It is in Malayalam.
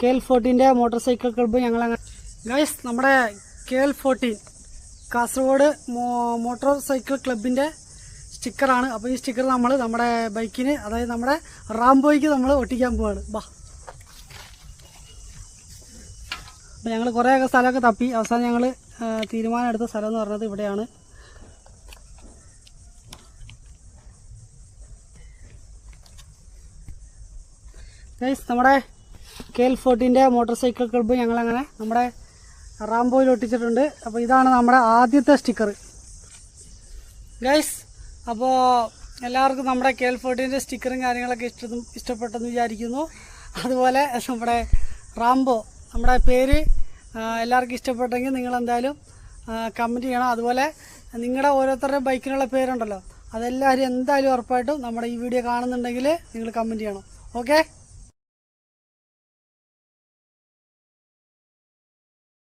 KL14 മോട്ടോർ സൈക്കിൾ ക്ലബ്ബ് ഞങ്ങളങ്ങനെ ഗൈസ് നമ്മുടെ KL14 കാസർഗോഡ് മോട്ടോർ സൈക്കിൾ ക്ലബിൻ്റെ സ്റ്റിക്കറാണ്. അപ്പോൾ ഈ സ്റ്റിക്കർ നമ്മൾ നമ്മുടെ ബൈക്കിന്, അതായത് നമ്മുടെ റാംബോയ്ക്ക് നമ്മൾ ഒട്ടിക്കാൻ പോവാണ്. അപ്പോൾ ഞങ്ങൾ കുറേയൊക്കെ സ്ഥലമൊക്കെ തപ്പി അവസാനം ഞങ്ങൾ തീരുമാനം എടുത്ത സ്ഥലം എന്ന് പറഞ്ഞത് ഇവിടെയാണ്. ഗൈസ് നമ്മുടെ KL14 മോട്ടോർ സൈക്കിൾ ക്ലബ്ബ് ഞങ്ങളങ്ങനെ നമ്മുടെ റാംബോയിൽ ഒട്ടിച്ചിട്ടുണ്ട്. അപ്പോൾ ഇതാണ് നമ്മുടെ ആദ്യത്തെ സ്റ്റിക്കർ ഗൈസ്. അപ്പോൾ എല്ലാവർക്കും നമ്മുടെ KL14 സ്റ്റിക്കറും കാര്യങ്ങളൊക്കെ ഇഷ്ടപ്പെട്ടെന്ന് വിചാരിക്കുന്നു. അതുപോലെ നമ്മുടെ റാംബോ നമ്മുടെ പേര് എല്ലാവർക്കും ഇഷ്ടപ്പെട്ടെങ്കിൽ നിങ്ങളെന്തായാലും കമൻറ്റ് ചെയ്യണം. അതുപോലെ നിങ്ങളുടെ ഓരോരുത്തരുടെയും ബൈക്കിനുള്ള പേരുണ്ടല്ലോ, അതെല്ലാവരും എന്തായാലും ഉറപ്പായിട്ടും നമ്മുടെ ഈ വീഡിയോ കാണുന്നുണ്ടെങ്കിൽ നിങ്ങൾ കമൻറ്റ് ചെയ്യണം. ഓക്കെ.